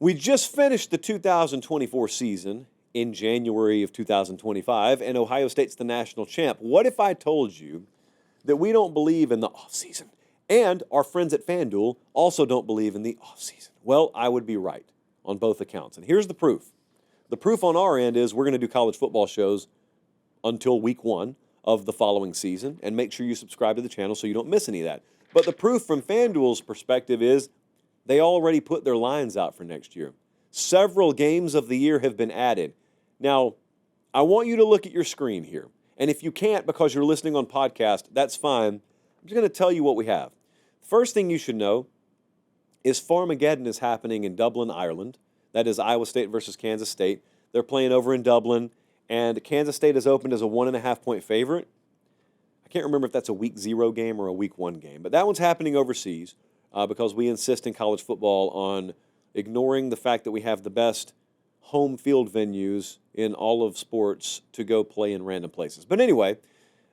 We just finished the 2024 season in January of 2025, and Ohio State's the national champ. What if I told you that we don't believe in the offseason, and our friends at FanDuel also don't believe in the offseason? Well, I would be right on both accounts. And here's the proof. The proof on our end is we're going to do college football shows until week 1 of the following season, and make sure you subscribe to the channel so you don't miss any of that. But the proof from FanDuel's perspective is they already put their lines out for next year. Several games of the year have been added. Now, I want you to look at your screen here. And if you can't because you're listening on podcast, that's fine. I'm just going to tell you what we have. First thing you should know is Farmageddon is happening in Dublin, Ireland. That is Iowa State versus Kansas State. They're playing over in Dublin, and Kansas State is opened as a 1.5-point favorite. I can't remember if that's a week 0 game or a week 1 game, but that one's happening overseas because we insist in college football on ignoring the fact that we have the best home field venues in all of sports to go play in random places. But anyway,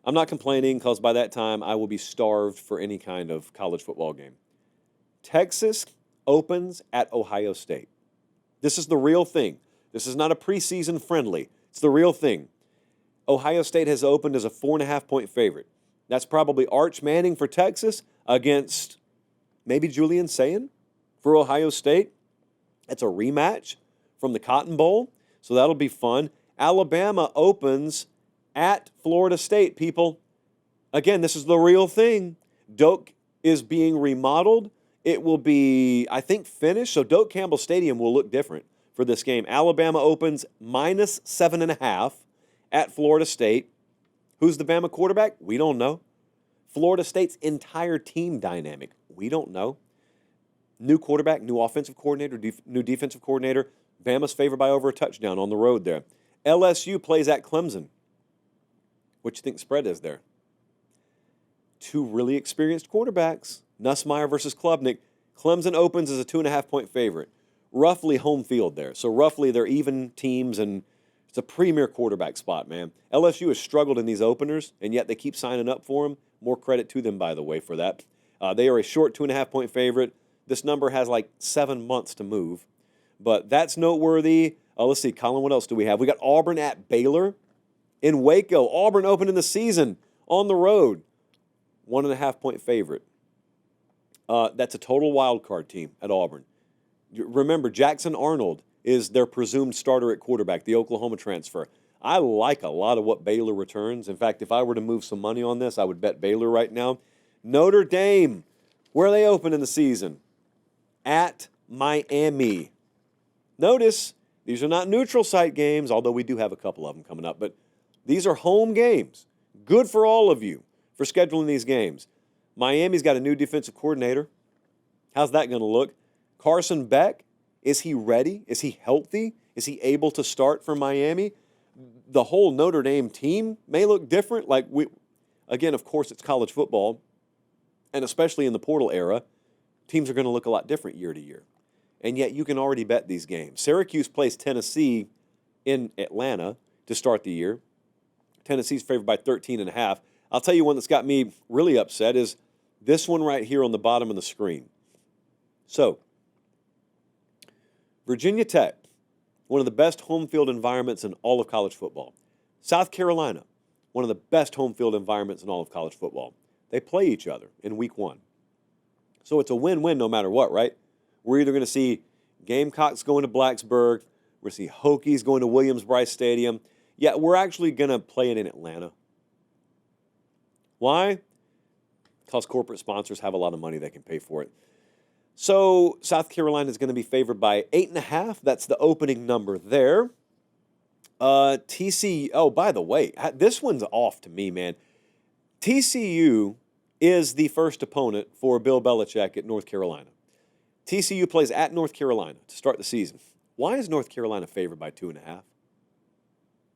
I'm not complaining because by that time I will be starved for any kind of college football game. Texas opens at Ohio State. This is the real thing. This is not a preseason friendly. It's the real thing. Ohio State has opened as a 4.5-point favorite. That's probably Arch Manning for Texas against maybe Julian Sayin for Ohio State. It's a rematch from the Cotton Bowl, so that'll be fun. Alabama opens at Florida State, people. Again, this is the real thing. Doak is being remodeled. It will be, I think, finished, so Doak Campbell Stadium will look different for this game. Alabama opens minus 7.5 at Florida State. Who's the Bama quarterback? We don't know. Florida State's entire team dynamic, we don't know. New quarterback, new offensive coordinator, new defensive coordinator. Bama's favored by over a touchdown on the road there. LSU plays at Clemson. What do you think the spread is there? Two really experienced quarterbacks, Nussmeier versus Klubnik. Clemson opens as a 2.5-point favorite. Roughly home field there. So roughly they're even teams, and it's a premier quarterback spot, man. LSU has struggled in these openers, and yet they keep signing up for them. More credit to them, by the way, for that. They are a short 2.5-point favorite. This number has like 7 months to move. But that's noteworthy. Let's see, Colin, what else do we have? We got Auburn at Baylor in Waco. Auburn opening the season on the road. 1.5-point favorite. That's a total wild card team at Auburn. Remember, Jackson Arnold is their presumed starter at quarterback, the Oklahoma transfer. I like a lot of what Baylor returns. In fact, if I were to move some money on this, I would bet Baylor right now. Notre Dame, where are they open in the season? At Miami. Notice, these are not neutral site games, although we do have a couple of them coming up, but these are home games. Good for all of you for scheduling these games. Miami's got a new defensive coordinator. How's that going to look? Carson Beck, is he ready? Is he healthy? Is he able to start for Miami? The whole Notre Dame team may look different. Again, of course, it's college football, and especially in the portal era, teams are going to look a lot different year to year. And yet you can already bet these games. Syracuse plays Tennessee in Atlanta to start the year. Tennessee's favored by 13.5. I'll tell you one that's got me really upset is this one right here on the bottom of the screen. So, Virginia Tech, one of the best home field environments in all of college football. South Carolina, one of the best home field environments in all of college football. They play each other in week 1. So it's a win-win no matter what, right? We're either going to see Gamecocks going to Blacksburg, we're going to see Hokies going to Williams-Brice Stadium. Yeah, we're actually going to play it in Atlanta. Why? Because corporate sponsors have a lot of money they can pay for it. So South Carolina is going to be favored by 8.5. That's the opening number there. TCU, oh, by the way, this one's off to me, man. TCU is the first opponent for Bill Belichick at North Carolina. TCU plays at North Carolina to start the season. Why is North Carolina favored by 2.5?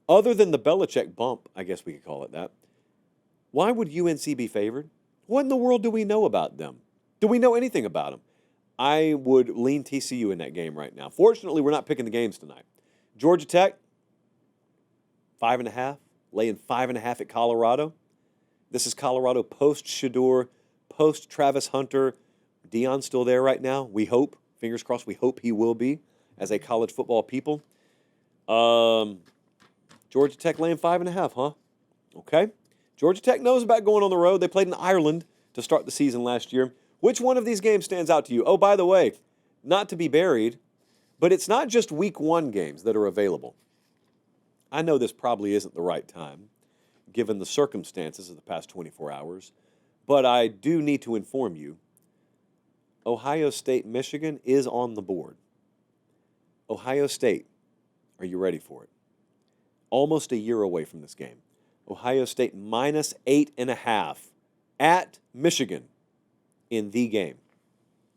Other than the Belichick bump, I guess we could call it that, why would UNC be favored? What in the world do we know about them? Do we know anything about them? I would lean TCU in that game right now. Fortunately, we're not picking the games tonight. Georgia Tech, 5.5, laying 5.5 at Colorado. This is Colorado post-Shador, post-Travis Hunter. Deion's still there right now. We hope, fingers crossed, we hope he will be. as a college football people. Georgia Tech laying 5.5, huh? Okay. Georgia Tech knows about going on the road. They played in Ireland to start the season last year. Which one of these games stands out to you? Oh, by the way, not to be buried, but it's not just week 1 games that are available. I know this probably isn't the right time, given the circumstances of the past 24 hours, but I do need to inform you, Ohio State, Michigan is on the board. Ohio State, are you ready for it? Almost a year away from this game. Ohio State minus 8.5 at Michigan in the game,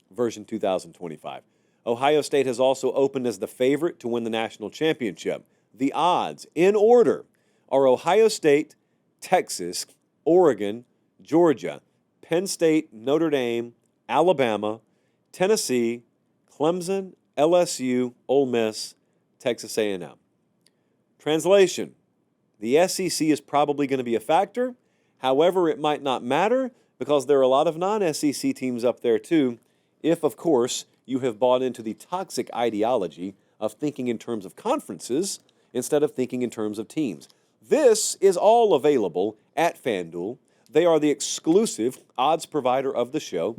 version 2025. Ohio State has also opened as the favorite to win the national championship. The odds, in order, are Ohio State, Texas, Oregon, Georgia, Penn State, Notre Dame, Alabama, Tennessee, Clemson, LSU, Ole Miss, Texas A&M. Translation, the SEC is probably going to be a factor. However, it might not matter because there are a lot of non-SEC teams up there too, if, of course, you have bought into the toxic ideology of thinking in terms of conferences instead of thinking in terms of teams. This is all available at FanDuel. They are the exclusive odds provider of the show.